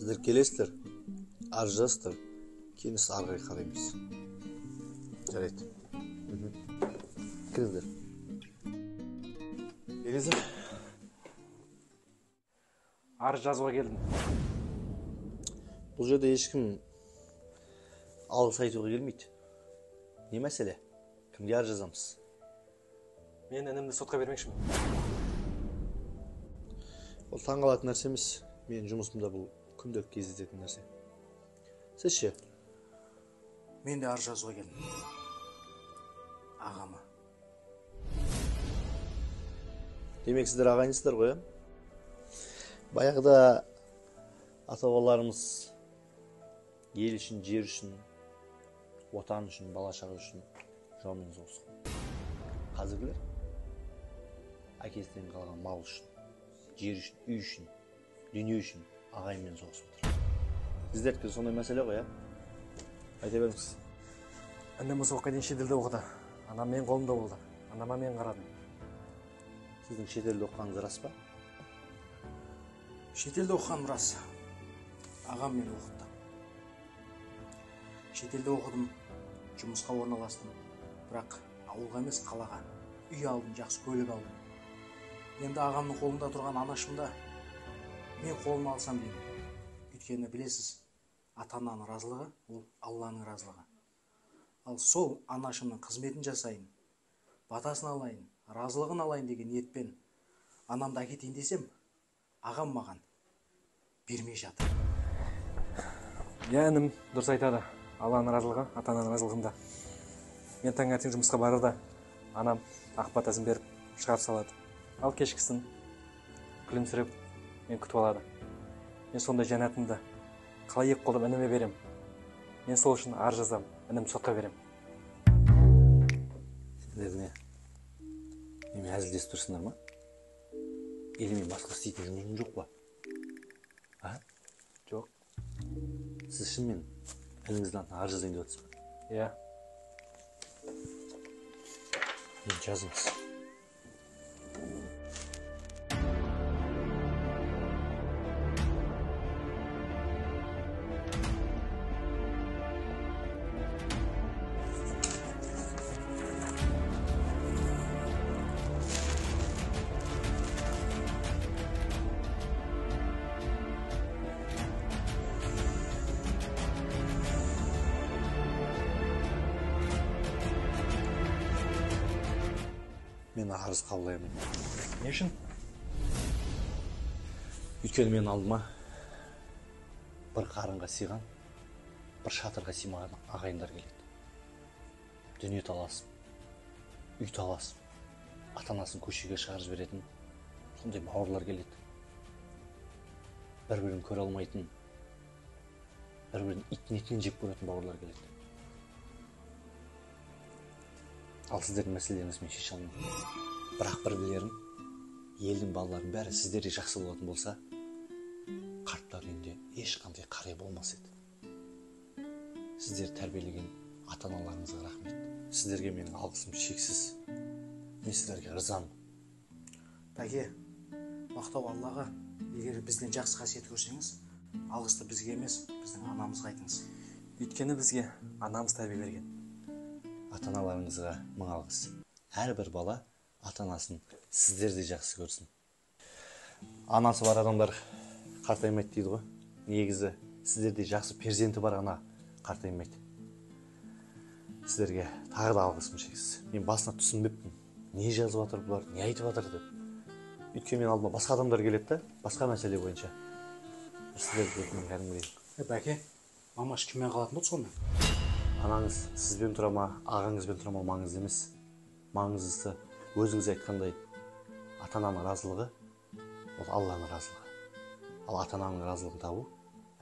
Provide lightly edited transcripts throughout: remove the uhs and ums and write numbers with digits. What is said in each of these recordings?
Сіздер келесіздер, ажырасыздар, кейін сіз ары қарай қараймыз. Жарайды. Кіріңіздер. Елиза, арыз жазуға келдім. Бұл жерде ешкім алғыс айтуға келмейді. Не мәселе? Кімге арыз жазамыз? Мен інімді сотқа бермекшімін. Ол таңғалатын нәрсе емес. Мен жұмысымда бұл күнделікті кездесетін нәрсе. Сіз ше? Мен де арыз жазуға келдім. Ағама. Демек сіздер ағайынсыздар ғой, баяғыда ата-бабаларымыз ел үшін, жер үшін, отан үшін, бала-шаға үшін жаумен соғысқан. Қазіргілер әкесінен қалған мал үшін, жер үшін, үй үшін, дүние үшін ағайынмен соғысып отыр. Сіздердікі сондай мәселе ғой, айта беріңіз. Інім осы уақытқа дейін шетелде оқыды. Анам мен қолымда болды. Анама мен қарадым. Сіздің шетелде оқығаныңыз рас па? Шетелде оқығаным рас. Ағам мені оқытты. Шетелде оқыдым, жұмысқа орналастым. Бірақ ауылға емес, қалаға. Үй алдым, жақсы көлік алдым. Енді ағамның қолында тұрған анашымда мен қолыма алсам деймін. Өйткені білесіз, ата-ананың разылығы ол Алланың разылығы. Ал сол анашымның қызметін жасайын, батасын алайын, разылығын алайын деген ниетпен анамды әкетейін десем, ағам маған бермей жатыр. Я, інім дұрыс айтады. Алланың разылығы, ата-ананың разылығында. Мен таңертең жұмысқа барырда, анам ақ батасын беріп шығарып салады. Ал кешкісін күлімсіреп мен күтіп алады. Мен сондай жәннатымды қалай екі қолдап ініме берем. Мен сол үшін арыз жазам, інім сотқа берем. Сендер не? Немен әзілдесіп тұрсыңдар ма? Или мен басқа істейтін жұмысым жоқ па? Жоқ. Сіз шынымен ініңіздің атына арыз жазайын деп отырсыз ба? Иә. Мен жазыңыз. Мен арыз қабылдаймын. Не үшін? Өйткені мен алдыма бір қарынға сыйған, бір шатырға сыймаған ағайындар келеді. Дүние таласып, үй таласып, ата-анасын көшеге шығарып жіберетін сондай бауырлар келеді. Бір-бірін көре алмайтын, бір-бірін иттің етінен жеп көретін бауырлар келеді. Ал сіздердің мәселелеріңіз мен шеше алмаймын. Бірақ бір білерім, елдің балаларының бәрі сіздерде жақсы болатын болса, қарттар үйінде ешқандай қария болмас еді. Сіздер тәрбиелеген ата-аналарыңызға рахмет. Сіздерге менің алғысым шексіз. Мен сіздерге ризамын. Бәке, мақтау Аллаға, егер бізден жақсы қасиет көрсеңіз, алғысты бізге емес, біздің анамызға айтыңыз. Өйткені бізге анамыз тәрбие берген. Ата-аналарыңызға мың алғыс. Әрбір бала ата-анасын сіздерде жақсы көрсін. Анасы бар адамдар қартаймайды дейді ғой. Негізі сіздерде жақсы перзенті бар ана қартаймайды. Сіздерге тағы да алғысым шексіз. Мен басына түсінбеппін. Не жазып жатыр бұлар, не айтып жатыр деп. Өйткені мен алдыма басқа адамдар келеді да, басқа мәселе бойынша. Сіздерге мен кәдімгідей. Бәке, мамаш кіммен қалатын болды сонымен? Анаңыз сізбен тұра ма, ағаңызбен тұра ма маңызды емес. Маңыздысы өзіңіз айтқандай ата-ананың разылығы, ол Алланың разылығы. Ал ата-ананың разылығын табу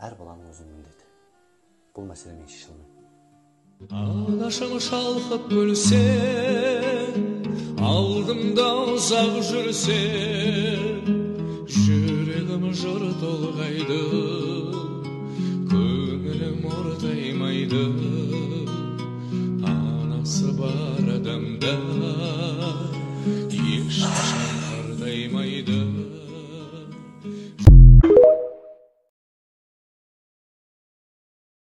әр баланың өзінің міндеті. Бұл мәселе мен шеше алмаймын. Анашым шалқып күлсе, алдымда ұзақ жүрсе, жүрегім жыр толғайды, көңілім ортаймайды. Анасы бар адамда ешқашан қартаймайды.